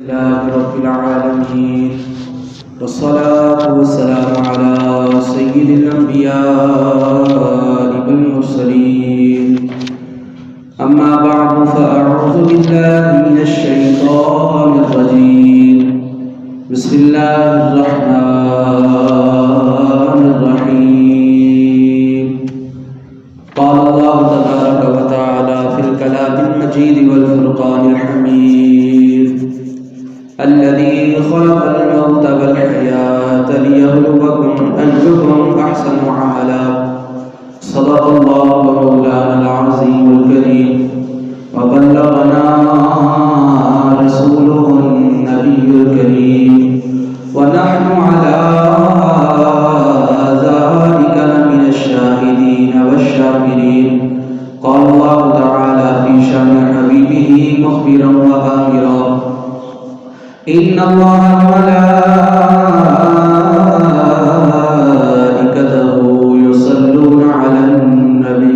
لله رب العالمين والصلاة والسلام على سيد الأنبياء والمرسلين أما بعد فأعوذ بالله من الشيطان الرجيم بسم الله الرحمن الرحيم قال الله تبارك وتعالى في الكلام المجيد والفرقان الحميد الذي خلق الموت والحياة ليبلوكم أيكم أحسن عملا صدق الله مولانا العظيم الكريم وبلغنا رسوله النبي الكريم ونحن على ذلك من الشاهدين والشاكرين قال الله تعالى في شأن حبيبه مخبرا وآمرا إن الله وملائكته يصلون على النبي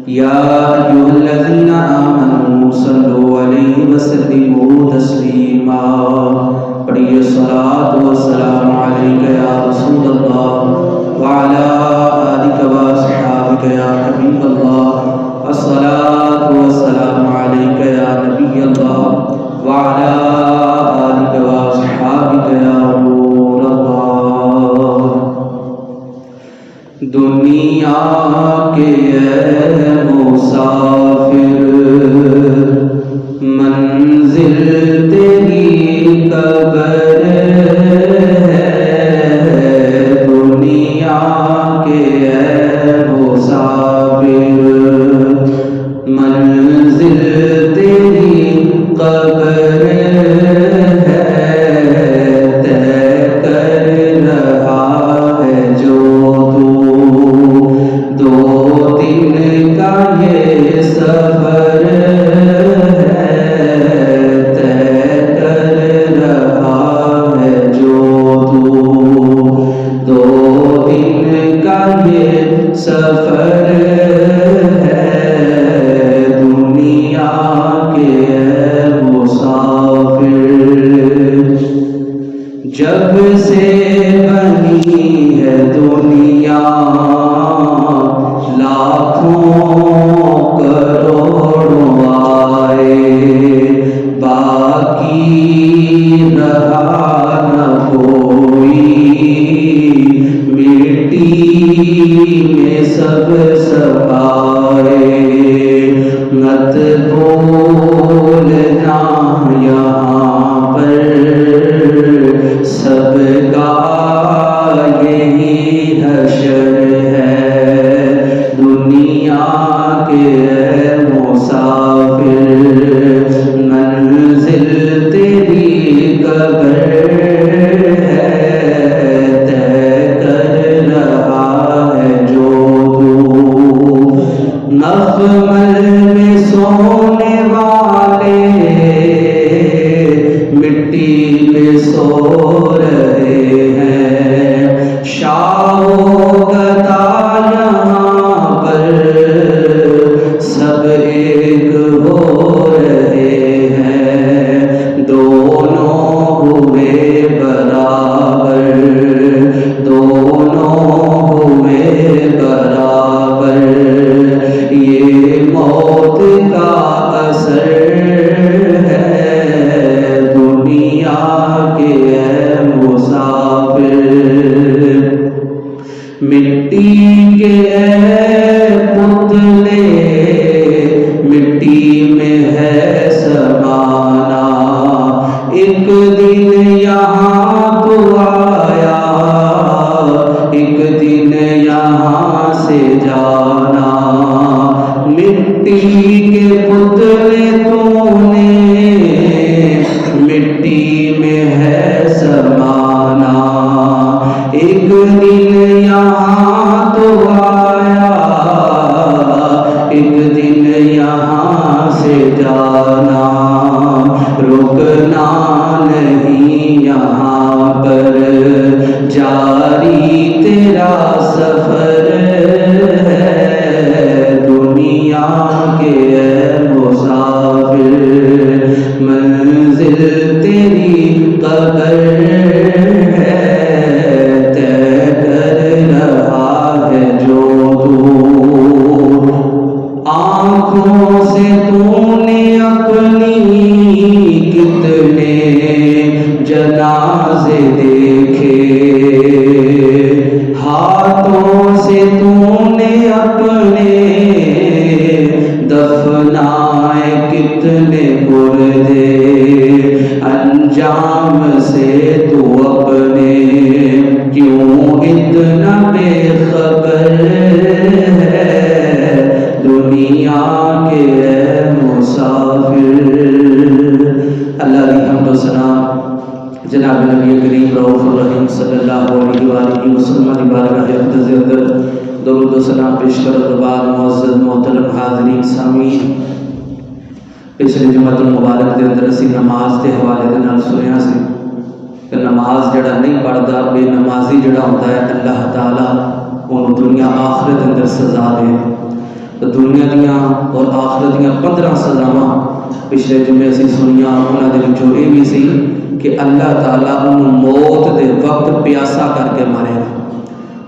يا أيها الذين آمنوا صلوا عليه وسلموا تسليما پڑھیے الصلاة والسلام عليك يا رسول الله وعلى آلك وأصحابك يا حبيب الله الصلاة والسلام عليك يا نبي الله وعلى آلك وأصحابك يا نور الله دنیا کے مسافر منزل تیری قبر ہے دنیا کے مسافر منزل تیری قبر ہے طے کر رہا ہے جو تو دو دن کا یہ سفر ہے طے کر رہا ہے جو تو دو دن کا یہ سفر ہے دنیا کے مسافر جب سے بنی ہے دنیا لاکھوں کروڑوں آئے باقی رہا نہ کوئی مٹی میں سب سپائے مت بولنا یہاں پر سب کا یہی حشر ہے دنیا کے مسافر منزل تیری قبر ہے طے کر رہا ہے جو تو مخمل میں سونے والے مٹی میں سو رہے ہیں شاہ و گدا یہاں پر سب ایک ہو رہے ہیں دونوں ہوئے برابر دونوں ہوئے برابر یہ موت کا اثر ہے دنیا کے مسافر مٹی کے پتلے مٹی میں ہے سمانا ایک دن یہاں تو آیا ایک دن یہاں سے جانا مٹی کے پتلے تو نے مٹی میں ہے سمانا ایک دن یہاں تو آیا ایک دن یہاں سے جانا رکنا نہیں یہاں پر جاری تیرا سفر ہے دنیا کے مسافر منزل تیری قدر ہے طے کر رہا ہے جو تو آنکھوں سے تو نے اپنی کتنے جنازے دیکھے ہاتھوں سے تو نے اپنے دفنائے کتنے مردے انجام سے تو اپنے کیوں اتنا بے خبر ہے دنیا کے اے مسافر۔ اللہ کی حمد و ثنا جناب نبی کریم رؤوف الرحیم صلی اللہ علیہ وآلہ وسلم کی بارگاہ اقدس اندر درود و سلام پیش کرنے کے بعد معزز محترم حاضرین سامعین، پچھلی جمعۃ المبارک کے اندر اسی نماز کے حوالے کے نال سنیا سی کہ نماز جڑا نہیں پڑھتا بے نمازی جڑا ہوتا ہے اللہ تعالیٰ انہوں دنیا آخرت اندر سزا دے۔ تو دنیا دیاں اور آخرت دیاں 15 سزاواں پچھلے جمعے اسی سنیا، انہاں دے وچوں یہ بھی سی کہ اللہ تعالیٰ انہوں موت دے وقت پیاسا کر کے مارے گا۔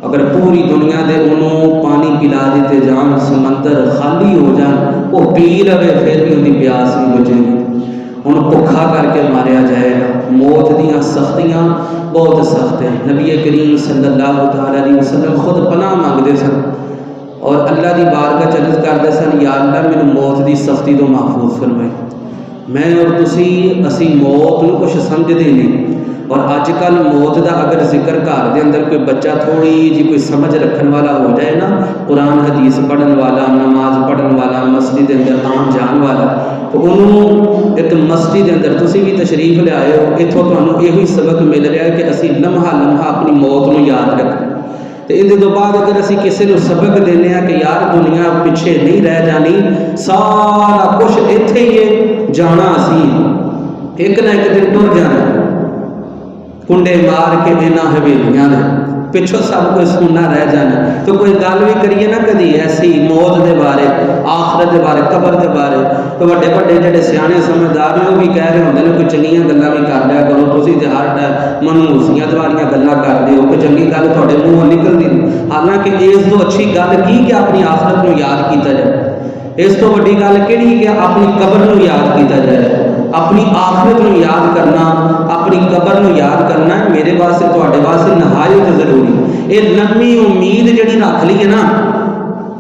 اگر پوری دنیا دے انہوں پانی پلا دیتے جان، سمندر خالی ہو جان، وہ پی رہے پھر بھی ان کی پیاس نہیں بجے گی، انہوں بھکھا کر کے ماریا جائے گا۔ موت دیاں سختیاں بہت سخت ہیں۔ نبی کریم صلی اللہ علیہ وسلم خود پناہ مانگتے سن اور اللہ دی بارگاہ عرض کرتے سن، یا اللہ میرے موت دی سختی تو محفوظ فرمائے۔ میں اور تسی اسی موت نو کچھ سمجھتے نہیں، اور آج کل موت دا اگر ذکر گھر دے اندر کوئی بچہ تھوڑی جی کوئی سمجھ رکھن والا ہو جائے نا، قرآن حدیث پڑھن والا، نماز پڑھن والا، مسجد دے اندر آن جان والا، تو انہوں ایک مسجد دے اندر تسی بھی تشریف لے آئے ہو، اتھوں تانوں یہی سبق مل رہا ہے کہ اسی لمحہ لمحہ اپنی موت نو یاد رکھیں۔ تو ان دے بعد اگر اسی کسی نو سبق دینے ہیں کہ یار دنیا پیچھے نہیں رہ جانی، سارا کچھ اتھے ہی ہے، جانا اسی ایک نہ ایک دن ٹر جانا، کنڈے مار کے اینا حویلیاں نے پچھوں سب کوئی سننا رہ جانا۔ تو کوئی گل بھی کریے نا کدی ایسی موت دے بارے، آخرت دے بارے، قبر دے بارے، تو بڑے بڑے جڑے سیانے سمجھدار نے وہ بھی کہہ رہے ہوندے نے کوئی چنگیاں گلاں بھی کر لیا کرو، تسی تے ہر ٹائم منحوسیت والیاں گلاں کرتے ہو، کوئی چنگی گل تہاڈے منہوں نکلدی نہیں۔ حالانکہ اس تو اچھی گل کی کہ اپنی آخرت نو یاد کیتا جائے، اس تو وڈی گل کیڑی کہ اپنی قبر نو یاد کیتا جائے۔ اپنی آخرت نو یاد کرنا، اپنی قبر نو یاد کرنا میرے واسطے تواڈے واسطے نہایت ضروری۔ یہ لمبی امید جڑی رکھ لی ہے نا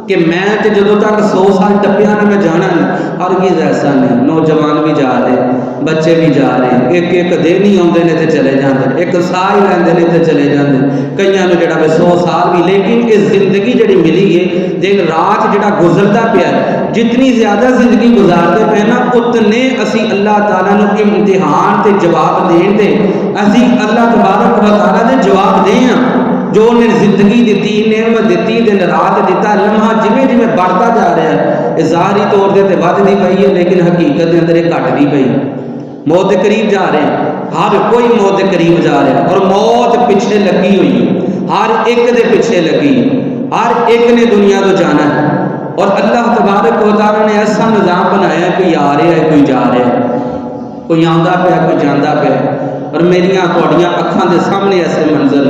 کہ میں تے جدوں تک 100 سال ٹپیا نہ میں جانا نہیں، ہرگز ایسا نہیں۔ نوجوان بھی جا رہے، بچے بھی جا رہے، ایک ایک دن ہی آتے ہیں تے چلے جاتے، ایک سال ہی رہتے ہیں تے چلے جاتے، کئیاں نوں جڑا 100 سال بھی، لیکن اس زندگی جڑی ملی ہے دن رات جڑا گزرتا پیا، جتنی زیادہ زندگی گزارتے پے نا اتنے اسی اللہ تعالیٰ نو امتحان تے جواب دین تے اسی اللہ تبارک و تعالیٰ دے جواب دیں ہاں۔ جو انہیں زندگی دیتی، نعمت دیتی، دن رات دیتا، لمحہ جویں جویں بڑھتا جا رہا ہے، ظاہری طور تے ودھدی پئی ہے لیکن حقیقت دے اندر گھٹدی پئی۔ موت کے قریب جا رہے ہیں، ہر کوئی موت کے قریب جا رہا ہے، اور موت پیچھے لگی ہوئی ہے، ہر ایک دے پیچھے لگی، ہر ایک نے دنیا تو جانا ہے۔ اور اللہ تبارک و تعالیٰ نے ایسا نظام بنایا ہے، کوئی آ رہا ہے کوئی جا رہا ہے، کوئی آندا پیا کوئی جانا پیا۔ اور میریاں تواڈیاں اکھاں دے سامنے ایسے منظر،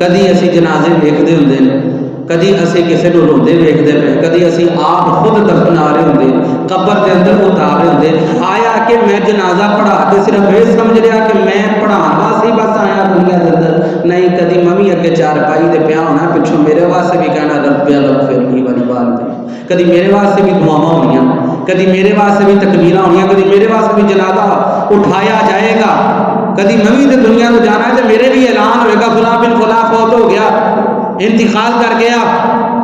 کدی اسی جنازے ویکھدے ہوندے نے، کدی اسی کسی نو روندے ویکھدے پے، کدی اسی آپ خود دفنا رہے ہوندے، قبر دے اندر اتار رہے ہوندے۔ آیا کہ میں جنازہ پڑھا کے صرف یہ سمجھ رہا کہ میں پڑھان واسطے بس آیا دنیا دے اندر، نہیں، کدی میں بھی اگے چارپائی دے پیا ہونا، پچھوں میرے واسطے بھی کہنا رب اغفرلی ولی، کدی میرے واسطے بھی دعاواں ہونیاں، کدی میرے واسطے بھی تکبیراں ہونیاں، کدی میرے واسطے بھی جنازہ اٹھایا جائے گا، کدی میں بھی تے دنیا کو جانا ہے تو میرے بھی اعلان ہوئے گا فلاں بن فلاں فوت ہو گیا، انتقال کر گیا،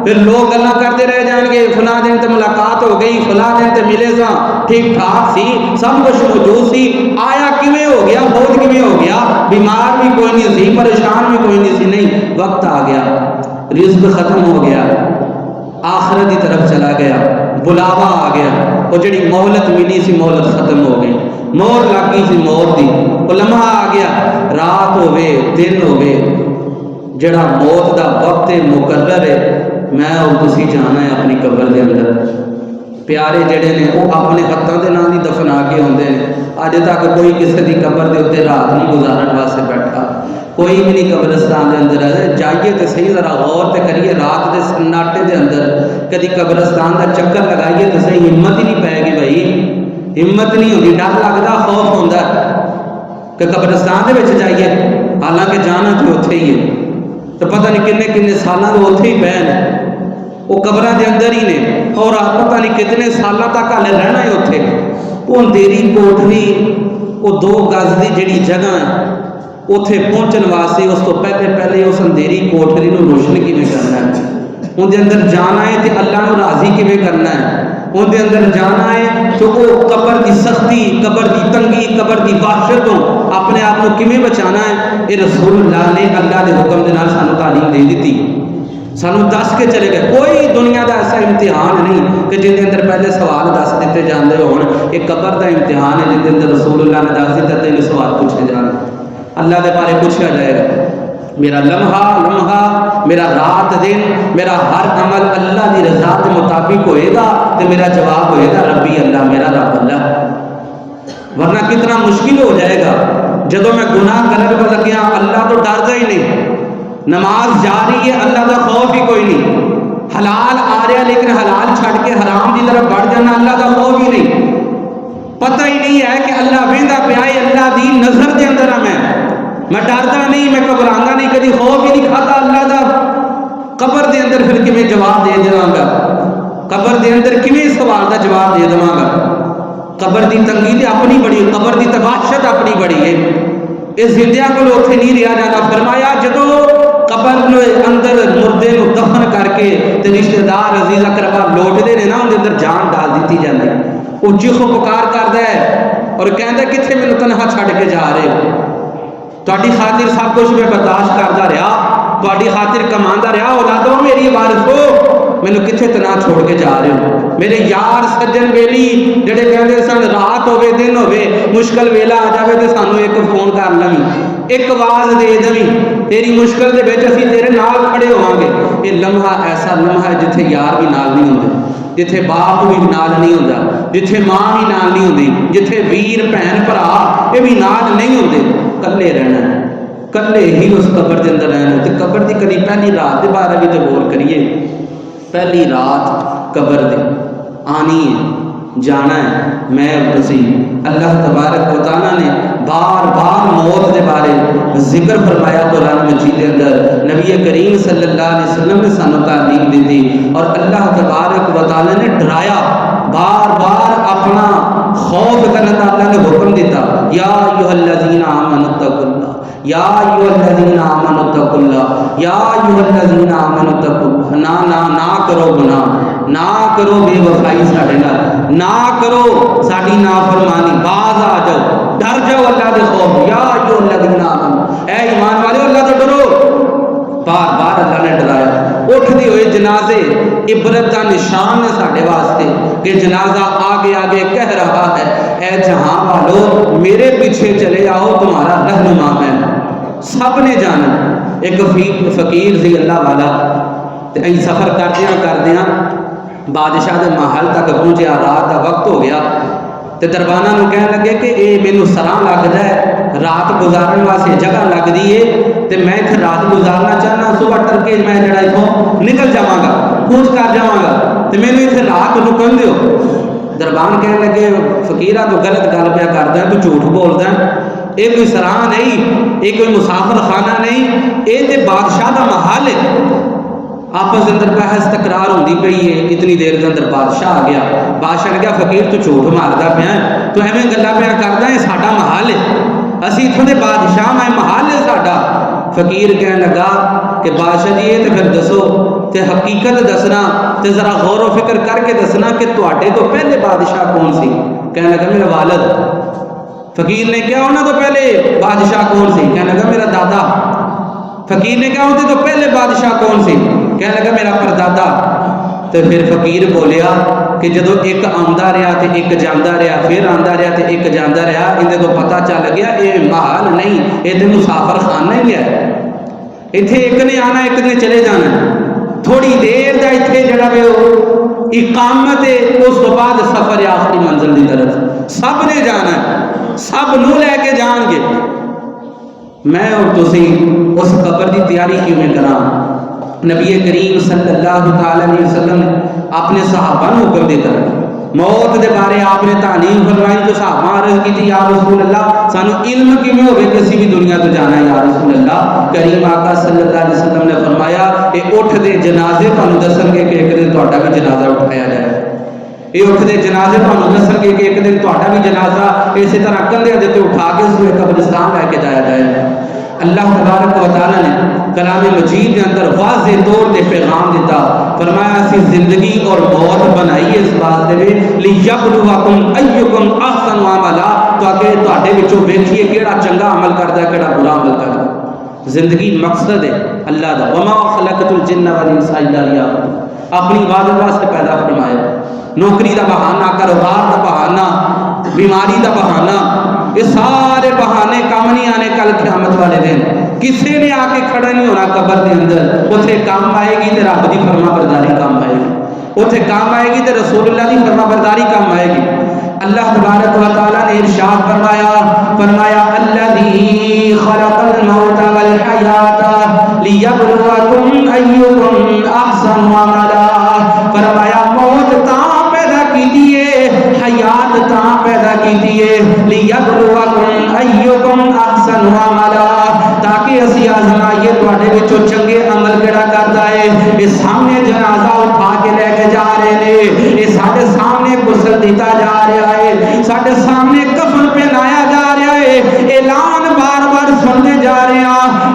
پھر لوگ گلاں کرتے رہ جائیں گے، فلاں دن تے ملاقات ہو گئی، فلاں دن تے ملے ساں، ٹھیک ٹھاک سی، سب کچھ موجود سی، آیا کیویں ہو گیا، موت کیویں ہو گیا، بیمار بھی کوئی نہیں سی، پریشان بھی کوئی نہیں سی، نہیں، وقت آ گیا، رزق ختم ہو گیا، آخرت کی طرف چلا گیا، بلاوا آ گیا، وہ جڑی مہلت ملی سی مہلت ختم ہو گئی، مہر لگ گئی سی موت دی، وہ لمحہ آ گیا، رات ہوے دن ہوے، جڑا موت دا وقت مقرر ہے، میں اور تسی جانا ہے اپنی قبر دے اندر۔ پیارے جڑے نے وہ اپنے ہاتھوں کے نام ہی دفنا کے آتے ہیں. اج تک کوئی کسی کی قبر کے اتنے رات نہیں گزارن واسطے بیٹھا, کوئی بھی نہیں قبرستان کے اندر ہے. جائیے تو صحیح ذرا غور تے کریے, رات کے سناٹے کے اندر کدی قبرستان کا چکر لگائیے تو صحیح, ہمت ہی نہیں پائے گی بھائی, ہمت نہیں ہوتی, ڈر لگتا, خوف ہوتا کہ قبرستان کے جائیے, حالانکہ جانا تو اتنے ہی ہے. تو پتہ نہیں کنے کنے سالوں کے اتنے ہی پے ہیں, وہ قبر کے اندر ہی نے, اور پتہ نہیں کتنے سالوں تک ہلے رہنا ہے اتنے. وہ اندھیری کوٹھری, وہ 2 گز کی جڑی جگہ ہے اتنے پہنچن واسطے اس تو پہلے اس اندھیری کوٹھری کو روشن کیویں کرنا ہے, اندر اندر جانا ہے تو اللہ کو راضی کیویں کرنا ہے, اندر اندر جانا ہے تو وہ قبر کی سختی, قبر کی تنگی, قبر کی وحشتوں اپنے آپ کو کیویں بچانا ہے. یہ رسول اللہ نے اللہ کے حکم کے نال سانو تعلیم دے دیتی, سانو دس کے چلے گئے. کوئی دنیا کا ایسا امتحان نہیں کہ جن کے اندر پہلے سوال دس دیتے جاندے ہون. ایک قبر کا امتحان ہے جن کے اندر رسول اللہ نے دس دیتا 3 سوال پوچھے جانے. اللہ کے بارے پوچھا جائے گا, میرا لمحہ, میرا رات دن, میرا ہر عمل اللہ کی رضا کے مطابق ہوئے گا, تو میرا جواب ہوئے گا ربی اللہ, میرا رب اللہ. ورنہ کتنا مشکل ہو جائے گا جدو میں گناہ کرنے کو لگیا, اللہ تو ڈرتا ہی نہیں, نماز جاری ہے, اللہ کا خوف ہی کوئی نہیں, حلال آ رہا لیکن حلال چھڑ کے حرام کی طرف بڑھ جانا, اللہ کا خوف ہی نہیں. پتہ ہی نہیں ہے کہ اللہ ویندا پیا ہے, اللہ دی نظر کے اندر ہاں, میں ڈرتا نہیں, میں گھبرانا نہیں, کبھی خوف ہی نہیں کھاتا اللہ کا. قبر دے اندر پھر کیویں جواب دے دواں گا, قبر دے اندر کیویں سوال دا جواب دے دواں گا. قبر دی تنگی تے اپنی بڑی, قبر دی تباشت اپنی بڑی ہے. اس زندیاں کو اتنے نہیں رہا جاتا. فرمایا جدو قبر اندر مردے کو دفن کر کے تے رشتہ دار عزیز اقربا لوٹتے ہیں نا, اندر اندر جان ڈال دیتی جاتی. وہ چیخو پکار کرتا ہے اور کہتا ہے کتنے مینوں تنہا چھڑ کے جا رہے ہو, تہاڈی خاطر سب کچھ میں برداشت کرتا رہا, تہاڈی خاطر کماندا رہا, اولادوں میری وارث ہو, مینوں کتنے تنہا چھوڑ کے جا رہے ہو. میرے یار سجن بیلی جڑے کہتے سن رات ہوے دن ہوے مشکل ویلا آ جائے تو سانو ایک فون کر لویں, ایک آواز دے دویں, تیری مشکل دے وچ اسی تیرے نال کھڑے ہوواں گے. یہ لمحہ ایسا لمحہ ہے جتھے یار بھی نال نہیں ہوندے, جتھے باپ بھی نال نہیں ہوندا, جتھے ماں بھی نال نہیں ہوندی, جتھے ویر بہن بھرا یہ بھی نال نہیں ہوندے. کلے رہنا ہے, کلے ہی اس قبر کے اندر رہنا. تو قبر کی کدی پہلی رات کے بارے بھی تو غور کریے. پہلی رات قبر دی آنی ہے, جانا ہے. میں اللہ تبارک و تعالیٰ نے بار بار موت کے بارے ذکر فرمایا قرآن مجید کے اندر. نبی کریم صلی اللہ علیہ وسلم نے سانو تعلیم دی تھی, اور اللہ تبارک و تعالیٰ نے ڈرایا, بار بار اپنا خوف کرنے کا اللہ نے حکم دیتا. یا ایھا الذین آمنوا اتقوا اللہ, یا ایھا الذین آمنوا اتقوا اللہ, یا ایھا الذین آمنوا اتقوا اللہ. نہ کرو گناہ, نہ کرو بے وفائی ساڈے نال, نہ کرو ساڈی نافرمانی, باز آ جاؤ, ڈر جاؤ اللہ کے خوف. یا ایھا الذین آمنوا, اے ایمان والے اللہ تو ڈرو. بار بار اللہ نے ڈرایا. اٹھتے ہوئے جنازے عبرت کا نشان ہے ساڈے واسطے کہ جنازہ آگے آگے کہہ رہا ہے, اے جہاں والو میرے پیچھے چلے آؤ, تمہارا رہنما میں. سب نے جانا. ایک فقیر سی اللہ والا, تے سفر کردیاں بادشاہ دے محل تک پہنچیا, رات کا وقت ہو گیا. تے دربانہ نو کہنے لگے کہ اے مینوں سراں لگدا ہے, رات گزارن واسطے جگہ لگدی ہے, تے میں اتنے رات گزارنا چاہنا, صبح تڑکے میں جڑا اتوں نکل جاواں گا, کوچ کر جاواں گا, تے مینوں اتنے رات رکن دیو. دربان کہنے لگے فقیرہ تو غلط گل پیا کردا ہے, تو جھوٹ بولدا ہے, یہ کوئی سراں نہیں, یہ کوئی مسافر خانہ نہیں, یہ تے بادشاہ دا محل ہے. آپس اندر بحث تکرار ہوندی پئی ہے. اتنی دیر کے اندر بادشاہ آ گیا. بادشاہ نے کہا فقیر تو جھوٹ ماردا پیا, تو ایویں گلاں پیا کردا ہے, ساڈا محل ہے, اسی اتھوں دے بادشاہ, میں محل ہے ساڈا. فقیر کہنے لگا کہ بادشاہ جی یہ تو پھر دسو, تے حقیقت دسنا, تے ذرا غور و فکر کر کے دسنا کہ تواڈے تو پہلے بادشاہ کون سی. کہنے لگا میرا والد. فقیر نے کہا انہاں تو پہلے بادشاہ کون سی. کہنے لگا میرا دادا. فقیر نے کہا انہاں تو پہلے بادشاہ کون سی. کہنے لگا میرا پردادا. تو پھر فقیر بولیا کہ جدو ایک آندا رہا تے ایک جاندا رہا, پھر آندا رہا تے ایک جاندا رہا, اندے تو پتہ چل گیا یہ محل نہیں, یہ تو مسافر خانہ ہی ہے. اتنے ایک نے آنا ایک نے چلے جانا. تھوڑی دیر دا اتنے جڑا وے اقامت ہے، اس تو بعد سفر آخری منزل کی طرف سب نے جانا ہے، سب نو لے کے جان گے۔ میں اور تسی اس قبر کی تیاری کیوں میں کرا؟ نبی کریم صلی اللہ تعالی علیہ وسلم نے اپنے صحابہ کو حکم دیتا ہے، موت دے بارے آپ نے تعلیم فرمائی تو صحابہ عرض کی تھی یا رسول اللہ سانو علم کیوں ہوگی کہ اسی بھی دنیا تو جانا ہے یا رسول اللہ؟ کریم آقا صلی اللہ علیہ وسلم نے فرمایا یہ اٹھ دے جنازے تمہیں دسن گے کہ ایک دن تہاڈا بھی جنازہ اٹھایا جائے، یہ اٹھ دے جنازے تمہیں دسن گے کہ ایک دن تہاڈا بھی جنازہ اسی طرح کندھے دے اٹھا کے اس میں قبرستان لے کے جایا جائے۔ اللہ تبارک و تعالی نے کلام مجید کے اندر واضح طور پہ پیغام دیتا، فرمایا اسی زندگی اور موت بنائی ہے اس واسطے میں لیبلوکم ایکم احسن عملا، تاکہ تہاڈے وچوں ویکھیے کیڑا چنگا عمل کردا ہے کیڑا برا عمل کردا ہے۔ زندگی مقصد ہے اللہ دا، وما خلقت الجن والانس الا لیعبدون، اپنی عبادت واسطے پیدا فرمایا۔ نوکری دا بہانہ، کاروبار دا بہانہ، بیماری دا بہانہ، یہ سارے بہانے کام نہیں آنے کل قیامت والے دن۔ کسی نے آ کے کھڑا نہیں ہونا قبر کے اندر، اتنے کام آئے گی تو رب کی فرما برداری کام آئے گی، اتنے کام آئے گی تو رسول اللہ کی فرما برداری کام آئے گی۔ اللہ تبارک و تعالیٰ نے ارشاد فرمایا الذی خلق الموت والحیات لیبلوکم ایکم احسن عملا، فرمایا موت تاں پیدا کی دیئے، حیات تاں پیدا کی دیئے، لیبلوکم ایکم احسن عملا، تاکہ اسی آزمائیے تواڈے وچوں چنگے عمل کیڑا کردا ہے۔ یہ سامنے جنازہ اٹھا کے لے کے جا رہے نے، یہ ساڈے سامنے غسل دیتا جا رہا ہے، ساڈے سامنے کفن پہنایا جا رہا ہے، اعلان بار بار سنتے جا رہے ہیں۔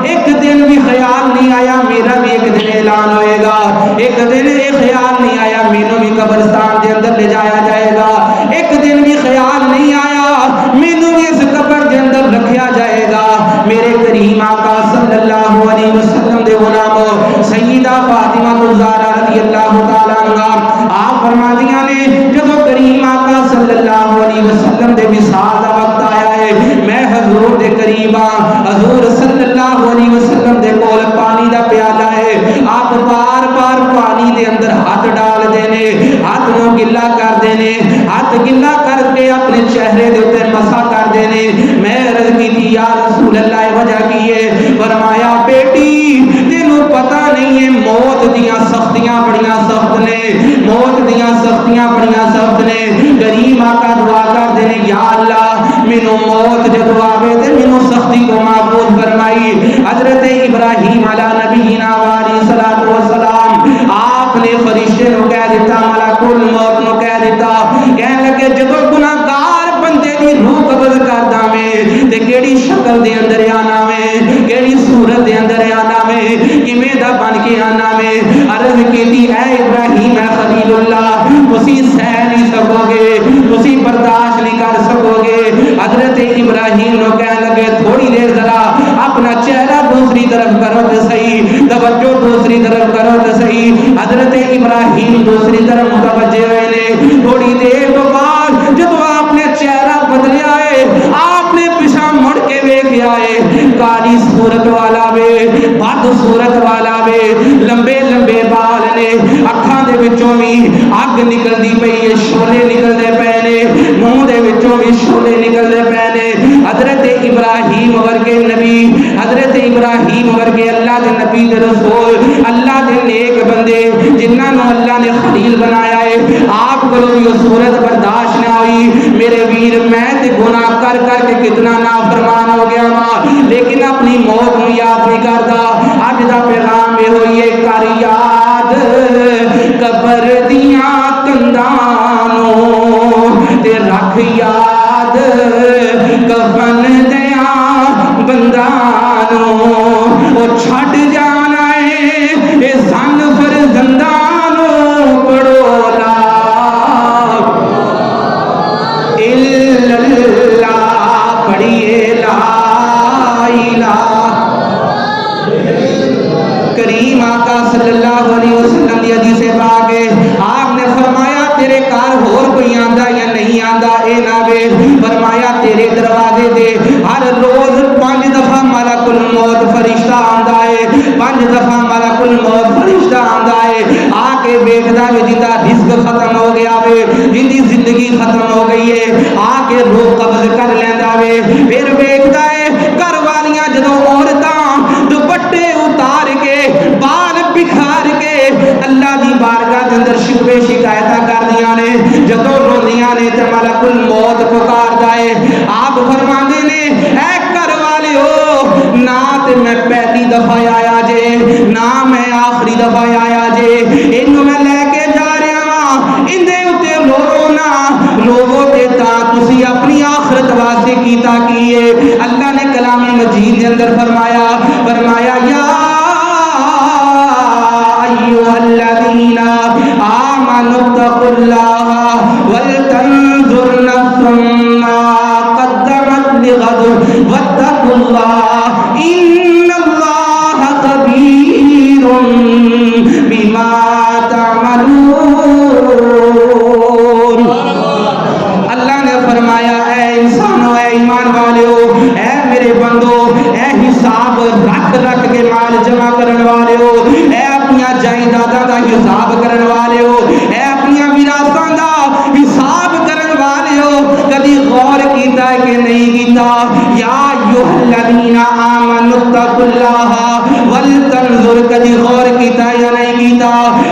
ایک دن بھی خیال نہیں آیا میرا بھی ایک دن اعلان ہوئے گا، ایک دن یہ خیال نہیں آیا مینوں بھی قبرستان کے اندر لے جایا جائے گا، ایک دن بھی خیال نہیں آیا مینوں بھی اس قبر کے اندر رکھیا جائے گا۔ میرے کریم آقا صلی اللہ علیہ وسلم دے غلام سیدہ فاطمہ الزہرا رضی اللہ تعالی عنہا آپ فرماندیاں نے جدو کریم آقا صلی اللہ علیہ وسلم دے وصال دا وقت آیا ہے، میں حضور دے قریب حضور صلی اللہ علیہ وسلم دے کول پانی دا پیالہ ہے، آپ بار بار پانی دے اندر ہاتھ ڈال دینے، ہاتھ نو گلا کر دینے، ہاتھ گلا کر کے اپنے چہرے دے اوپر مسح کر دینے۔ میں عرض کی تھی یا رسول اللہ وجہ کی ہے؟ فرمایا بیٹی تینوں پتہ نہیں ہے موت دیاں سختیاں بڑیاں سخت نے، موت دیاں سختیاں بڑیاں سخت نے۔ کریم آقا دعا کر دینے یا اللہ مینوں موت جدو آوے تے مینوں سختی کو محفوظ فرمائی۔ حضرت ابراہیم علیہ نبینا علیہ الصلوۃ والسلام آپ نے فرشتے نو کہہ دیتا، ملک الموت نو کہہ دیتا، کہنے لگے جدو گناہگار بندے دی روح قبض کردا میں تے کیڑی شکل دے اندر آنا میں، کیڑی صورت دے اندر آنا میں، کیویں دا بن کے آنا میں۔ عرض کیتی اے ابراہیم اے خلیل اللہ تسی سہ نہیں سکو گے، تسی برداشت نہیں کر سکو گے۔ حضرت ابراہیم نو کہنے لگے تھوڑی دیر ذرا اپنا چہرہ دوسری طرف کرو تے صحیح، توجہ دوسری طرف کرو تے صحیح۔ حضرت ابراہیم دوسری طرف متوجہ ہوئے نے، تھوڑی دیر تو بعد جب آپ نے چہرہ بدلیا ہے آپ نے پیچھے مڑ کے ویکھیا ہے، کالی صورت والا وے، بد صورت والا وے، لمبے لمبے بال نے، اکھاں دے وچوں بھی اگ نکلدی پئی ہے، شولے نکلدے پے نے، منہ دے وچوں بھی شولے نکلدے پے نے۔ حضرت ابراہیم ورگے نبی، حضرت ابراہیم ورگے اللہ دے نبی دے رسول، اللہ دے نیک بندے جنہاں نو اللہ نے خلیل بنایا ہے، آپ کو بھی صورت برداشت نہ ہوئی۔ میرے ویر میں تے گناہ کر کر کے کتنا نافرمان ہو گیا ماں، لیکن اپنی موت نو یاد نہیں کردا۔ اج دا پیغام یہ ہوئی ہے کر یاد قبر دیاں کنداں نو تے رکھ یاد کفن دیاں بنداں نو، او چھڈ جانا ہے اے زن فرزنداں نو، پڑھو لا الہ پڑھیے لا الہ اندر فرمایا یا ایھا الذین آمنوا اتقوا اللہ ولتنظر نفس ما قدمت لغد واتقوا اللہ ان اللہ خبیر بما تعملون۔ اللہ نے فرمایا اے انسانوں، اے ایمان والو، اے میرے بندو، اے حساب رکھ کے مال جمع کرن والو، اے اپنی جائیداداں دا حساب کرن والو، اے اپنی میراثاں دا حساب کرن والو، کدی غور کیتا ہے کہ نہیں کیتا؟ یا ایھا الذین آمنوا اتقوا اللہ ولتنظر، کدی غور کیتا یا نہیں کیتا؟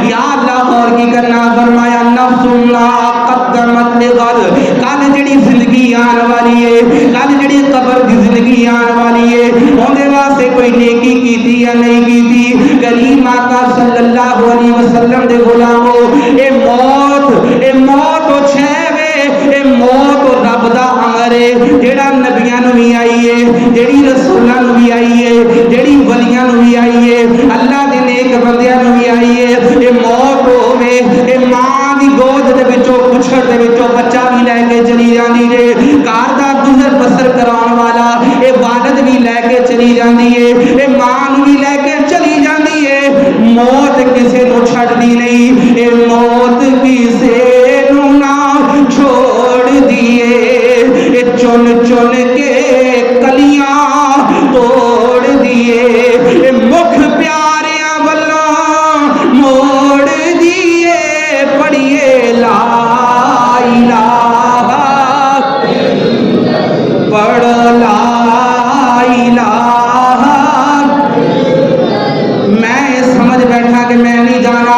یا اللہ غور کی کرنا، فرمایا نفس ما قدمت لغد، کل جڑی زندگی آن والی ہے، کل جڑی قبر دی زندگی آن والی ہے، اندے واسطے کوئی نیکی کیتی یا نہیں کیتی؟ کریم آقا صلی اللہ علیہ وسلم دے غلامو، اے موت او چھے وے، اے موت او رب دا امر ہے، جیڑا نبیاں نو بھی آئی ہے، جیڑی رسولاں نو بھی آئی ہے، جیڑی ولیاں نو بھی آئی ہے، اللہ دے نیک بندیاں نو بھی آئی ہے۔ اے موت ہوے، اے ماں دی گود دے وچوں پچھڑ دے وچوں بچہ بھی لے کے چلی جاندی ہے، گھر دا گزر بسر کراون والا اے والد بھی لے کے چلی جاندی ہے، اے ماں نو بھی لے کے چلی جاندی ہے۔ موت کسے نو چھڈدی نہیں، اے موت کسے نو نہ چھوڑ دیے، اے چن چن کے کلیاں توڑ دیے، اے مکھ پیاریاں والوں موڑ دیے، پڑھیے لا الہ، پڑھو لا الہ۔ میں سمجھ بیٹھا کہ میں نہیں جانا،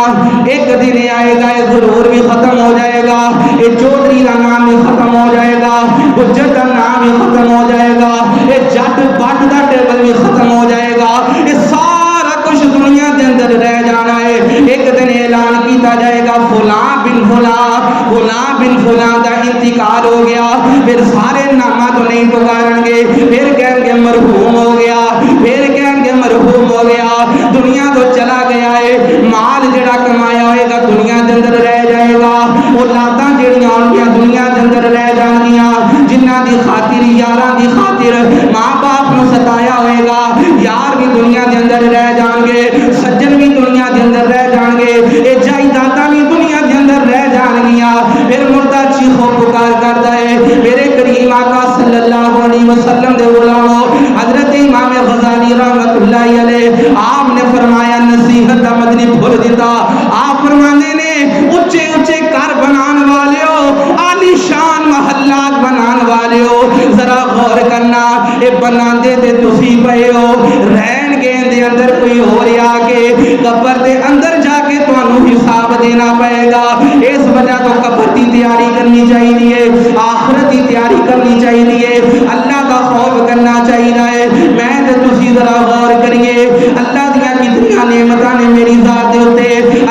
ایک دن آئے گا یہ غرور بھی ختم ہو جائے گا، یہ چودھری کا نام بھی ختم ہو جائے گا، گجر کا نام بھی ختم ہو جائے گا، یہ جٹ بٹ کا ٹیبل بھی ختم ہو جائے گا، یہ سارا کچھ دنیا کے اندر رہ جانا ہے۔ ایک دن اعلان کیتا جائے گا فلاں بن فلاں دا انتقال ہو گیا، پھر سارے نامہ تو نہیں پکارن گے، پھر کہیں گے مرحوم ہو گیا، پھر کہیں گے مرحوم ہو گیا، دنیا تو چلا گیا ہے، مال جڑا کمایا ہوئے گا دنیا کے اندر رہ جائے گا، اولاداں جڑیاں ہونگیاں دنیا کے اندر رہ جان گیاں، جنہاں دی خاطر یاراں دی خاطر ماں باپ نو ستایا ہوئے گا، یار بھی دنیا کے اندر رہ جان گے، سجن بھی دنیا کے اندر رہ جان گے، اے جائیداداں بھی دنیا کے اندر رہ جان گیاں۔ پھر مردہ چیخو پکار کرتا ہے، میرے کریم آقا صلی اللہ علیہ وسلم دے غلامو، حضرت امام غزالی رحمت اللہ علیہ، آپ نے فرمایا نصیحت دا مدنی بھول دیتا، آپ فرمانے نے اچھے اچھے گھر بنان والے ہو، عالی شان محلات بنان والے ہو، ذرا غور کرنا، اے بنان دے تے تسی پئے ہو، رہن گے دے اندر کوئی ہو رہا کے قبر دے اندر جا کے تو انہوں حساب دینا پائے گا، اس وجہ تو قبر دی تیاری کرنی چاہیے، آخرت دی تیاری کرنی چاہیے، اللہ کا خوف کرنا چاہیے۔ میں تے تسی ذرا غور کریے، اللہ دیا کتنی نعمتاں نے میری ذات دے ہوتے،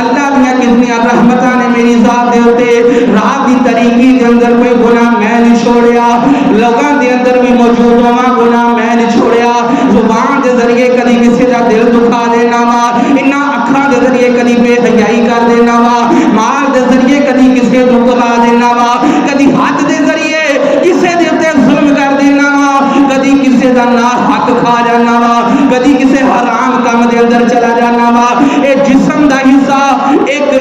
اللہ دیا کتنی رحمتاں نے میری ذات دے ہوتے، رات دی طریقی کے اندر کوئی گناہ میں نہیں چھوڑیا، لوگاں دے اندر بھی موجود ہوا گناہ میں نہیں چھوڑیا، زبان دے ذریعے کدی کسی دا دل دکھا دینا وا، انہاں اکھاں دے ذریعے کدی بے حیائی کر دینا وا، مال دے ذریعے کدی کسی نو بلا دینا وا، کدی ہاتھ دے ذریعے کسی دے اوتے ظلم کر دینا وا، کدی کسی دا نا حق کھا جانا وا، کدی کسی حرام کام دے اندر چلا جانا وا۔ اے جسم دا حصہ ایک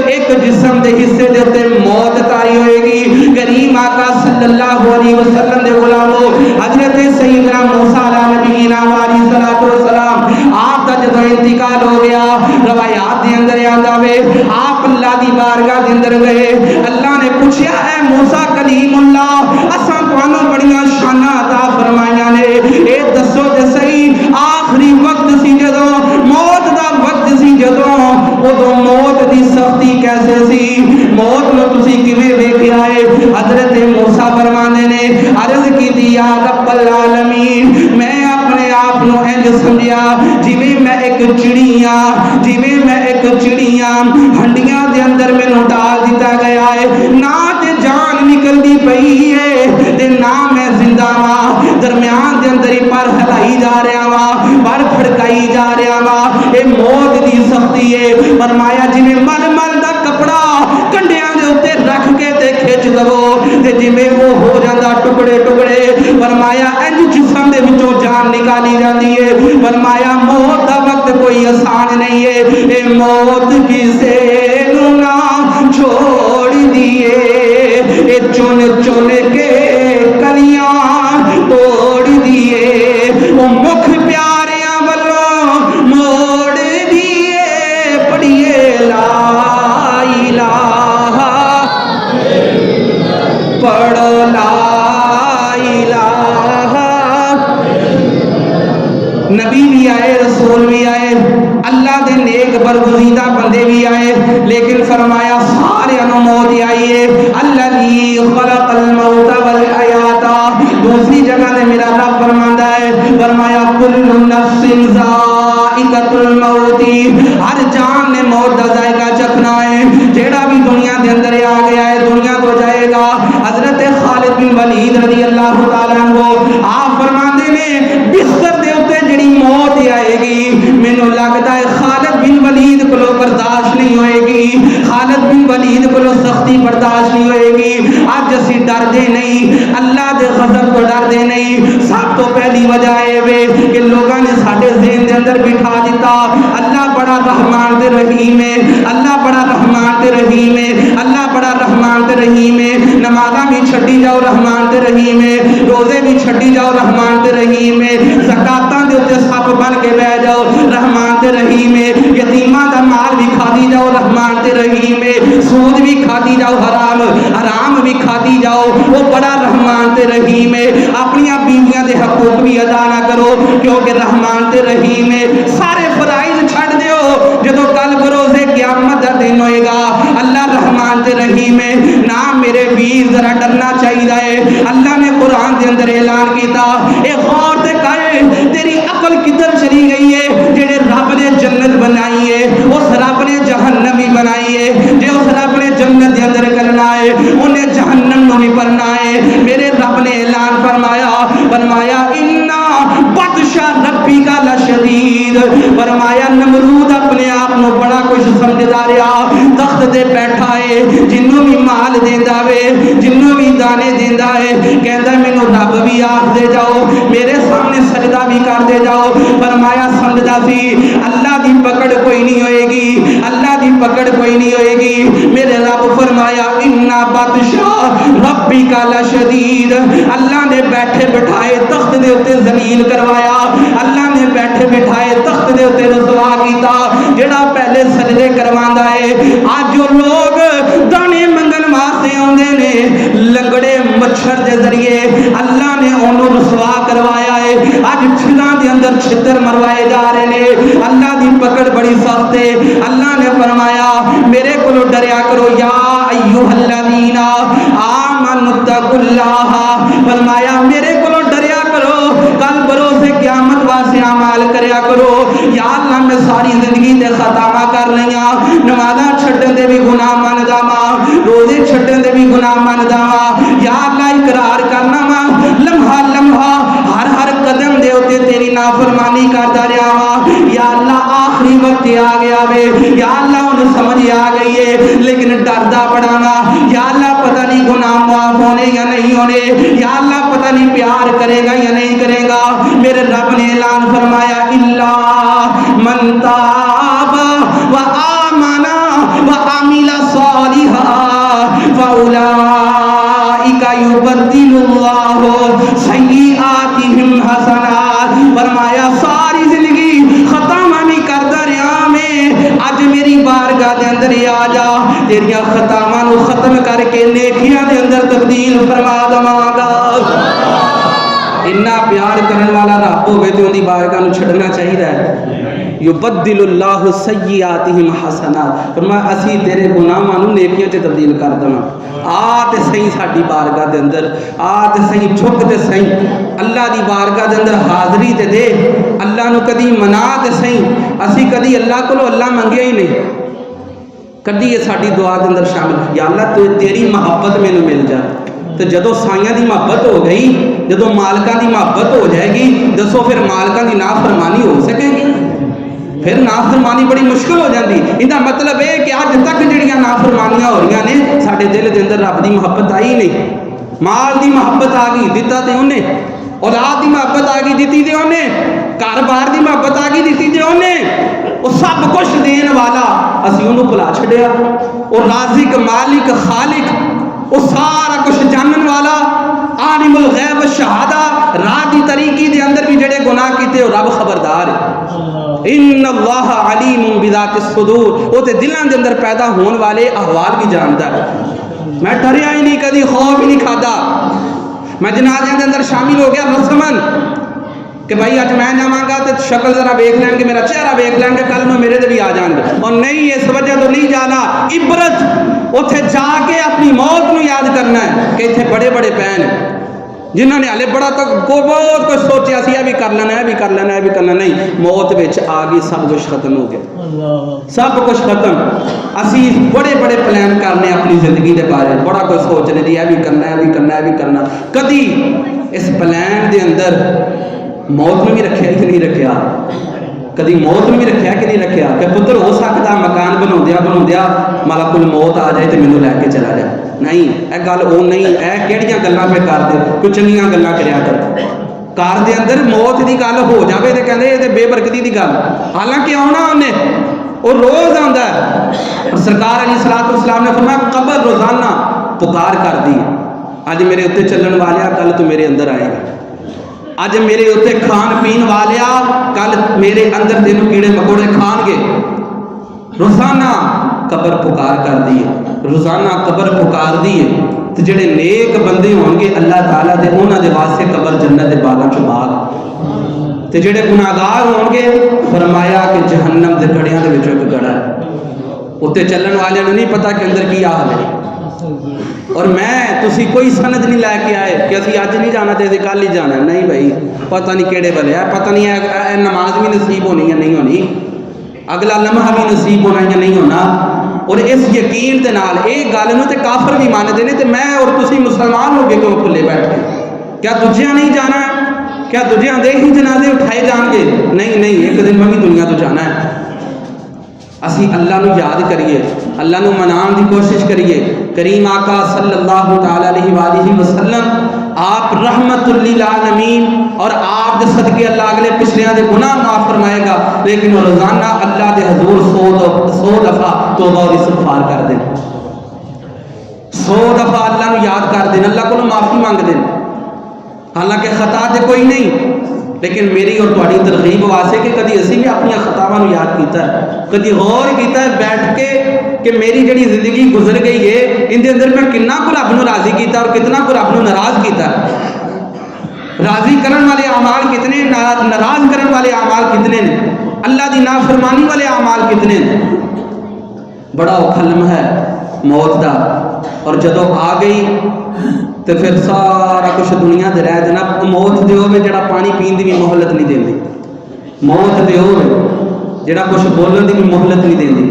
جسم دے حصے دے اوتے موت تاری ہوئے گی۔ کریم آقا صلی اللہ علیہ وسلم دے غلامو، حضرت سیدنا موسیٰ علیہ نبینا علیہ الصلوۃ والسلام، آپ دا جدو انتقال ہو گیا، روایات دے اندر آندا وے، آپ اللہ دی بارگاہ دے اندر گئے، اللہ نے پوچھا اے موسیٰ کلیم اللہ، اساں تانوں بڑیاں شاناں عطا فرمائیاں نے، اے دسو تے صحیح آخری وقت سی جدوں موت دا وقت سی جدوں ادو موت دی سختی کیسے سی، موت نو تسی کیویں ویکھیا ہے؟ حضرت موسیٰ فرماندے نے عرض کیتی یا رب العالمین، میں اپنے آپ نو انج سمجھیا جویں میں ایک چڑیا، ہنڈیاں دے اندر مینوں ڈال دیتا گیا ہے، نہ تے جان نکلدی پئی ہے تے نہ میں زندہ ہاں، درمیان دے اندر ہی پر ہلائی جا رہا ہاں، بجائی جا رہا وا اے موت دی سختی ہے فرمایا جویں مل مل دا کپڑا کنڈیاں دے اوتے رکھ کے تے کھچ دو تے جویں وہ ہو جاندا ٹکڑے ٹکڑے فرمایا انج جسم دے وچوں جان نکالی جاندی ہے فرمایا موت دا وقت کوئی آسان نہیں ہے اے موت کسے نو نہ چھوڑ دیے اے چن چن کے کلیاں توڑ دیے وہ مکھ پیاریاں والوں موڑ دیے پڑھیے لا الہ پڑھو لا الہ نبی بھی آئے رسول بھی آئے اللہ دے نیک برگزیدہ بندے بھی آئے لیکن فرمایا سارے انو موت آئی ہے الذی خلق الموت والحیات دوسری جگہ دے میرا رب فرماندا ہے فرمایا کل نفس ذائقۃ الموت ہر جان نے موت دا ذائقہ چکھنا ہے جیڑا بھی دنیا دے اندر آ گیا ہے دنیا تو جائے گا حضرت خالد بن ولید رضی اللہ تعالیٰ عنہ آپ فرماندے نے بستر دے اوتے جڑی موت آئے گی مینوں لگدا ہے خالد بن ولید کو برداشت نہیں ہوئے گی خالد بن ولید کو سختی برداشت نہیں ہوئے گی اج اسی ڈر دے نہیں اللہ دے غضب کو ڈر دے نہیں سب تو پہلی وجہ ہے کہ لوگاں نے ساڈے ذہن دے اندر بٹھا دیتا اللہ بڑا رحمان تے رحیم ہے اللہ بڑا رحمان تے رحیم ہے اللہ بڑا رحمان تے رحیم ہے نمازاں بھی چھڈی جاؤ رحمان تے رحیم ہے روزے بھی چھڈی جاؤ رحمان تے رحیم ہے زکاتاں دے اوتے سب بن کے بیٹھ جاؤ رحمان تے رحیم ہے یتیماں دا مال بھی کھادی جاؤ رحمان تے رحیم ہے سود بھی کھادی جاؤ حرام بھی کھادی جاؤ وہ بڑا رحمان تے رحیم ہے اپنی بیویاں دے حقوق بھی ادا نہ کرو کیونکہ رحمان تے رحیم ہے سارے فرائض چھڈ دیو جدو کل بروز قیامت دا دن ہوئے گا اللہ رحمان تے رحیم ہے نا میرے ویر ذرا ڈرنا چاہیے اللہ نے قرآن دے اندر اعلان کیتا اے غور تے کر تیری عقل کدھر چلی گئی ہے جڑے رب نے جنت بنائی ہے اس رب نے جہنم بھی بنائی ہے جے اس رب نے جنت دے اندر کرنا ہے انہیں جہنم نو بھی کرنا ہے میرے رب نے اعلان فرمایا انا بطش ربی کا لشدید فرمایا نمرود اپنے آپ نو بڑا کچھ سمجھدا رہا تخت دے بیٹھا ہے جنوں بھی مال دیندا وے جنوں بھی دانے دیندا ہے کہندا مینوں رب بھی آکھ دے جاؤ میرے سامنے سجدہ بھی کر دے جاؤ فرمایا سمجھدا سی اللہ دی پکڑ کوئی نہیں ہوئے گی اللہ دی پکڑ کوئی نہیں ہوئے گی میرے رب فرمایا انا بطش ربی کا لشدید اللہ نے بیٹھے بٹھائے تخت دے اوتے ذلیل کروایا اللہ نے بیٹھے بٹھائے تخت دے اوتے رسوا کیتا جڑا پہلے سجدے کرواندا ہے اج جو لوگ دانے منگن واسطے اوندے نے لنگڑے مچھر دے ذریعے اللہ نے انہوں رسوا کروایا ہے اج چھلاں دے اندر چھتر مروائے جا رہے نے اللہ دی پکڑ بڑی سخت ہے اللہ نے فرمایا میرے کو ڈریا کرو یا ایھا الذین آمنوا اتقوا اللہ فرمایا میرے کو ڈریا کرو کل بروز قیامت واسطے اعمال کریا کرو یا اللہ میں ساری زندگی دے خطاواں کر لیاں نمازاں چھڈن دے بھی گناہ مندا وا روزے چھڈن دے بھی گناہ مندا وا یا اللہ اقرار کرنا وا لمحہ لمحہ ہر قدم دے اوتے تیری نافرمانی کردا رہیا وا یا اللہ آخری وقت آ گیا وے یا اللہ انہوں سمجھ آ گئی ہے لیکن ڈردا بڑا وا یا اللہ پتہ نہیں گناہ معاف ہونے یا نہیں ہونے یا اللہ پتہ نہیں پیار کرے گا یا نہیں کرے گا میرے رب نے اعلان فرمایا الا من تاب و آمن و عمل صالحا فاولئک یبدل اللہ سیئاتہم حسنات فرمایا ساری زندگی خطا میں کردا رہیا میں اج میری بارگاہ دے اندر آ جا تیریاں خطاواں نو ختم کر کے نیکیاں دے اندر تبدیل فرما دواں گا اتنا پیار کرنے والا رب ہوئے تو اندی بارگاہ نو چھڑنا چاہیے یبدل اللہ سیئاتہم حسنات فرمایا اسی تیرے گناہاں نو نیکیاں تے تبدیل کر دواں آ تے صحیح ساڈی بارگاہ دے اندر آ تے صحیح جھک تے صحیح اللہ دی بارگاہ دے اندر حاضری تے دے اللہ نو کدی منا تے صحیح اسی کدی اللہ کولو اللہ منگیا ہی نہیں کدی یہ ساڈی دعا دے اندر شامل یا اللہ تو تیری محبت مینوں مل جا تو جدو سائیاں دی محبت ہو گئی جدو مالکاں دی محبت ہو جائے گی دسو پھر مالکاں دی نافرمانی ہو سکے گی؟ پھر نافرمانی بڑی مشکل ہو جاتی. ان کا مطلب ہے کہ اج تک جڑیاں نافرمانیاں ہو رہی نے ساڈے دل دے اندر رب دی محبت آئی نہیں. مال دی محبت آ گئی دتا تے انہیں, اولاد دی محبت آ گئی دتی تے انہیں, گھر بار دی محبت آ گئی دتی تے انہیں. وہ سب کچھ دین والا اسی انہوں بھلا چھڈیا. وہ رازق مالک خالق وہ سارا کچھ جانن والا عالم الغیب الشہادہ راہ دی طریقی دے اندر بھی جڑے گناہ کیتے وہ رب خبردار ہے. ان اللہ علیم بذات الصدور, وہ تے دلاں دے اندر پیدا ہون والے احوال بھی جانتا ہے. میں ڈریا ہی نہیں, کدی خوف ہی نہیں کھادا. میں جنازے دے اندر شامل ہو گیا رسمن کہ بھائی اج میں جاواں گا تے شکل ذرا ویکھ لیں گے, میرا چہرہ ویکھ لیں گے, کل نو میرے تے بھی آ جان گے. اور نہیں اس وجہ تو نہیں جانا, عبرت اوتھے جا کے اپنی موت نو یاد کرنا ہے کہ ایتھے بڑے بڑے پین جنہوں نے ہلے بڑا تک بہت کچھ سوچیا سی, یہ بھی کر لینا, یہ بھی کر لینا, یہ بھی کرنا. نہیں, موت وچ آ گئی, سب کچھ ختم ہو گیا, سب کچھ ختم. اسی بڑے بڑے پلان کرنے اپنی زندگی دے بارے, بڑا کچھ سوچنے دی, یہ بھی کرنا, یہ بھی کرنا, یہ بھی کرنا. کدی اس پلان دے اندر موت میں بھی رکھیا کہ نہیں رکھیا؟ کدی موت میں بھی رکھیا کہ نہیں رکھیا کہ پتر ہو سکتا مکان بناؤندیا ملک الموت آ جائے تو مینوں لے کے چلا جائے. نہیں, اے گل وہ نہیں, اے کیڑیاں گلاں پہ کر دے, کوئی چنگیاں گلاں کریا کر. گھر دے اندر موت دی گل ہو جاوے تے کہندے اے تے بے برکتی دی گل, حالانکہ آنا انہیں وہ روز آندا ہے. اور سرکار علیہ الصلوۃ والسلام نے فرمایا قبر روزانہ پکار کر دی, اج میرے اتنے چلن والیا کل تو میرے اندر آئے گا, اج میرے اتنے کھان پین والیا کل میرے اندر تینوں کیڑے مکوڑے کھان گے. روزانہ قبر پکار کر دی, روزانہ قبر پکار دی. تو جڑے نیک بندے ہون گے اللہ تعالیٰ دے انہاں دے واسطے قبر جنت دے باغاں چوں باغ, تے جڑے گناہگار ہون گے فرمایا کہ جہنم دے گڑیاں دے وچوں ایک گڑا ہے. اتنے چلن والے نوں نہیں پتا کہ اندر کی حال ہے. اور میں تسی کوئی سند نہیں لے کے آئے کہ اسی اج نہیں جانا تے کل ہی جانا. نہیں بھائی, پتہ نہیں کیڑے بلے ہے, پتہ نہیں ہے نماز بھی نصیب ہونی یا نہیں ہونی, اگلا لمحہ بھی نصیب ہونا یا نہیں ہونا. اور اس یقین دے نال ایک گل نوں تے کافر بھی مانتے ہیں, تے میں اور تسی مسلمان ہو کے کیوں کھلے بیٹھے؟ کیا دجیاں نہیں جانا ہے؟ کیا دجیاں دے ہی جنازے اٹھائے جان گے؟ نہیں نہیں, ایک دن میں بھی دنیا تو جانا ہے. اسی اللہ نو یاد کریے, اللہ نو منان دی کوشش کریے. کریم آقا صلی اللہ تعالی علیہ وآلہ وسلم آپ رحمت للعالمین, اور آپ دے صدقے اللہ اگلے پچھلیاں دے گناہ معاف فرمائے گا, لیکن روزانہ اللہ دے حضور 100 دفعہ توبہ اور استغفار کر دیں, 100 دفعہ اللہ نو یاد کر دیں, اللہ کو معافی مانگ دیں. حالانکہ خطا تے کوئی نہیں, لیکن میری اور تہاڈی ترغیب واسطے کہ کدی اسی بھی اپنی خطاواں نو یاد کیتا ہے, کدی غور کیتا ہے بیٹھ کے کہ میری جڑی زندگی گزر گئی ہے ان دے اندر میں کتنا کو رب نو راضی کیتا اور کتنا کو رب نو ناراض کیتا. راضی کرن والے اعمال کتنے, ناراض کرن والے اعمال کتنے نے, اللہ دی نافرمانی والے اعمال کتنے نے. بڑا اوکھا لمحہ ہے موت دا, اور جدو آ گئی تو پھر سارا کچھ دنیا دے رہ جانا. موت دے ہوئے جڑا پانی پین دی بھی مہلت نہیں دیندی, موت دے ہوئے جڑا کچھ بولن دی بھی مہلت نہیں دیندی.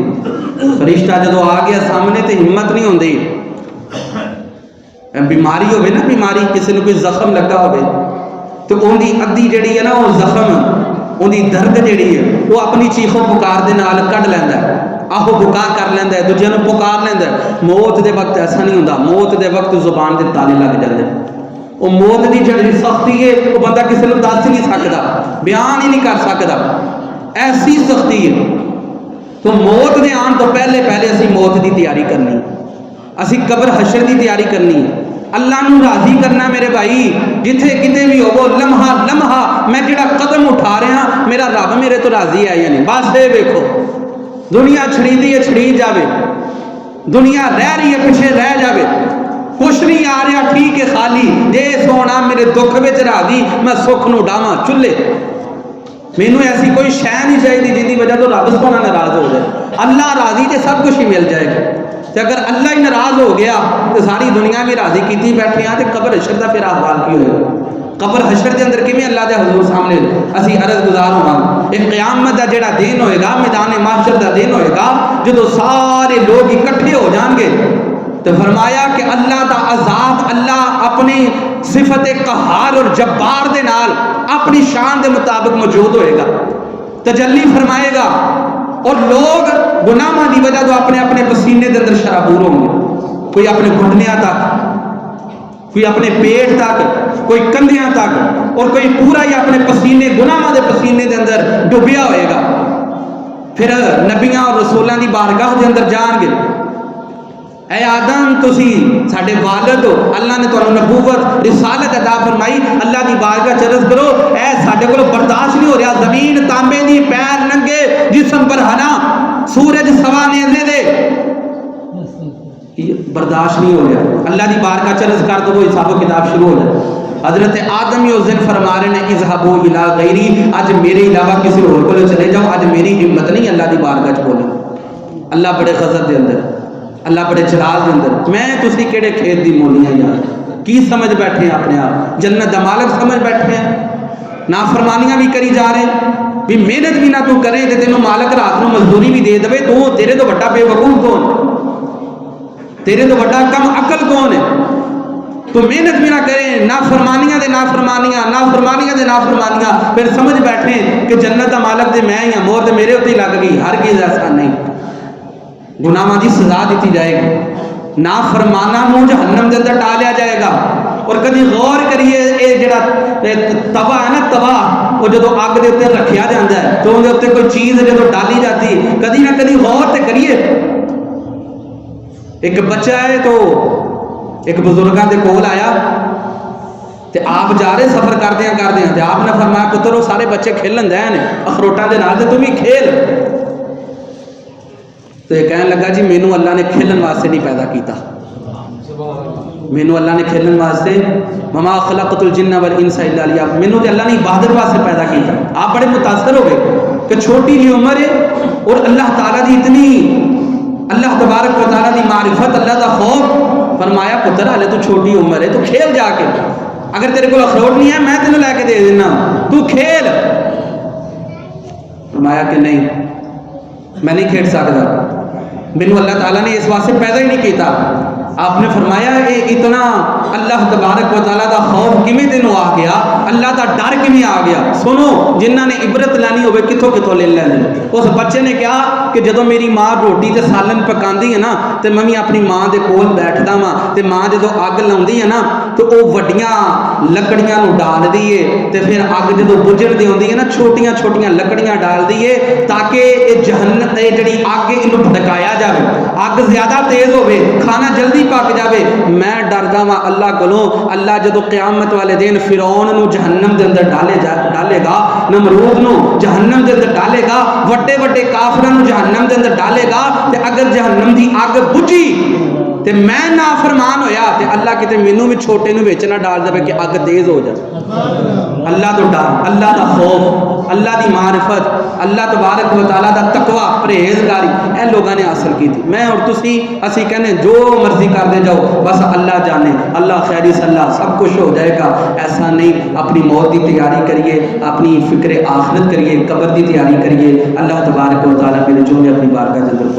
فرشتہ جدو آ گیا سامنے تو ہمت نہیں ہوندی. بیماری ہوئے نا, بیماری کسی نے کوئی زخم لگا ہوئے تو ان دی ادھی جڑی ہے نا وہ زخم, ان دی درد جڑی ہے وہ اپنی چیخوں پکار دے نال کڈ لیندا ہے, آہو بکا کر لینا ہے, دوجے نوں پکار لینا ہے. موت دے وقت ایسا نہیں ہوتا, موت دے وقت زبان دے تالے لگ جاتے ہیں. وہ موت دی جڑی سختی ہے وہ بندہ کسی نوں دس ہی نہیں سکتا, بیان ہی نہیں کر سکتا, ایسی سختی ہے. تو موت دے آن تو پہلے اسی موت دی تیاری کرنی, اسی قبر حشر دی تیاری کرنی, اللہ نوں راضی کرنا. میرے بھائی جتھے کتے بھی ہو لمحہ میں جڑا قدم اٹھا رہا میرا رب میرے تو راضی ہے یا نہیں, بس یہ ویکھو. دنیا چھڑی دی ہے چھڑی جاوے, دنیا رہ رہی ہے پیچھے رہ جاوے, کچھ نہیں آ رہا ٹھیک ہے خالی. جے سونا میرے دکھ وچ راضی میں سکھ نو ڈاواں چلے, مینوں ایسی کوئی شے نہیں چاہیے جن کی وجہ تو رب سونا ناراض ہو جائے. اللہ راضی تے سب کچھ ہی مل جائے گا. تے اگر اللہ ہی ناراض ہو گیا تو ساری دنیا بھی راضی کیتی بیٹھے ہیں, تے قبر حشر دا پھر احوال کی ہوئے؟ قبر حشر دے اندر کیویں اللہ دے حضور سامنے اسی عرض گزار ہوواں. ایک قیامت دا جڑا دن ہوئے گا, میدان محشر دا دن ہوئے گا, جدو سارے لوگ اکٹھے ہو جان گے تو فرمایا کہ اللہ دا عذاب اللہ اپنی صفت قہار اور جبار دے نال اپنی شان دے مطابق موجود ہوئے گا، تجلی فرمائے گا، اور لوگ گناہاں دی وجہ تو اپنے اپنے پسینے دے اندر شرابور ہوں گے، کوئی اپنے گھٹنیاں تک، کوئی اپنے پیٹ تک، کوئی کندھیاں تک، اور کوئی پورا ہی اپنے پسینے گناہاں دے پسینے دے اندر ڈوبیا ہوئے گا۔ پھر نبیاں اور رسولاں دی بارگاہ دے اندر جان گے، اے آدم تسی ساڈے والد ہو، اللہ نے تانوں نبوت رسالت عطا فرمائی، اللہ دی بارگاہ چ عرض کرو اے ساڈے کولوں برداشت نہیں ہو رہا، زمین تانبے دی، پیر ننگے، جسم برہنا، سورج سوا نیزے دے، برداشت نہیں ہو رہا، اللہ دی بارگاہ چ عرض کر دو، وہ حساب و کتاب شروع ہو جائے۔ حضرت آدم اس دن فرما رہے ہیں اذهبوا الى غیری، اج میرے علاوہ کسی اور کو چلے جاؤ، اج میری ہمت نہیں اللہ دی بارگاہ چ بولے۔ اللہ بڑے غضب دے اندر، اللہ بڑے جلال دے اندر، میں تسی کیڑے کھیت دی مولیاں یار، کی سمجھ بیٹھے ہیں اپنے آپ، جنت دا مالک سمجھ بیٹھے ہیں، نافرمانیاں بھی کری جا رہے ہیں، بھی محنت بھی نہ تو کرے تے تینوں مالک رات نو مزدوری بھی دے دے، تو تیرے تو بڑا بے وقوف کون، تیرے تو بڑا کم عقل کون ہے، تو محنت بھی نہ کریں، نافرمانیاں دے نافرمانیاں، نافرمانیاں دے نافرمانیاں، پھر سمجھ بیٹھے کہ جنت دا مالک دے میں ہی ہوں، مور تے میرے اتنے لگ گئی، ہرگز ایسا نہیں، گناہاں دی سزا دیتی جائے گی، نافرماناں نوں جہنم دے اندر ڈالیا جائے گا۔ اور کبھی غور کریے اے جڑا توا ہے نا، توا وہ جدو اگ دے اوتے رکھیا جاندا ہے تو اون دے اوتے کوئی چیز جدو ڈالی جاتی، کدی نہ کدی غور تے کریے۔ ایک بچہ ہے تو ایک بزرگاں دے کول آیا تے آپ جا رہے سفر کردیاں تے آپ نے فرمایا پتر وہ سارے بچے کھیلن دے ہیں اخروٹاں دے نال تے تم بھی کھیل، تو یہ کہنے لگا جی مینوں اللہ نے کھیلن واسطے نہیں پیدا کیتا، مینوں اللہ نے کھیلن واسطے وما خلقت الجن والانس الا لیعبدون، مینوں تے اللہ نے عبادت واسطے پیدا کیتا۔ آپ بڑے متاثر ہو گئے کہ چھوٹی سی عمر ہے اور اللہ تعالیٰ دی اتنی، اللہ تبارک و تعالیٰ دی معرفت، اللہ دا خوف۔ فرمایا پتر ہلے تو چھوٹی عمر ہے، تو کھیل جا کے، اگر تیرے کو اخروٹ نہیں ہے میں تینوں لے کے دے دینا، تو کھیل۔ فرمایا کہ نہیں میں نہیں کھیل سکتا، مینوں اللہ تعالیٰ نے اس واسطے پیدا ہی نہیں کیتا۔ آپ نے فرمایا اے اتنا اللہ تبارک و تعالیٰ دا خوف کیویں تینوں آ گیا، اللہ دا ڈر کیویں آ گیا؟ سنو جنہاں نے عبرت لینی ہوئے کتھوں کتھوں لے لینی۔ اس بچے نے کہا کہ جدو میری ماں روٹی تے سالن پکاندی ہے نا تے میں اپنی ماں دے کول بیٹھدا واں تے ماں جدو اگ لاؤندی ہے نا تو او وڈیاں لکڑیاں نو ڈال دیے تے پھر اگ جدو بجھڑ دی ہوندی ہے نا چھوٹیاں چھوٹیاں لکڑیاں ڈال دیے تاکہ اے جہنم اے جڑی اگ اینو بھڑکایا جاوے، اگ زیادہ تیز ہوے، کھانا جلدی پک جاوے۔ میں ڈردا وا اللہ کولوں، اللہ جدو قیامت والے دن فرعون نو جہنم دے اندر ڈالے گا، نمرود نو جہنم دے اندر ڈالے گا، وڈے وڈے کافراں نو جہنم دے اندر ڈالے گا، تے اگر جہنم دی اگ بجھی تے میں نافرمان ہویا تے اللہ کتے مینوں بھی چھوٹے نو وچ نہ ڈال دے کہ اگ تیز ہو جائے۔ اللہ تو ڈر، اللہ دا خوف، اللہ دی معرفت، اللہ تبارک و تعالیٰ دا تقوی، پرہیزگاری اے لوگاں نے حاصل کی تھی۔ میں اور تسی اسی کہنے جو مرضی کر دے جاؤ، بس اللہ جانے، اللہ خیری صلاح سب کچھ ہو جائے گا، ایسا نہیں۔ اپنی موت دی تیاری کریے، اپنی فکر آخرت کریے، قبر دی تیاری کریے۔ اللہ تبارک و تعالیٰ میرے جو اپنی بارگاہ کے اندر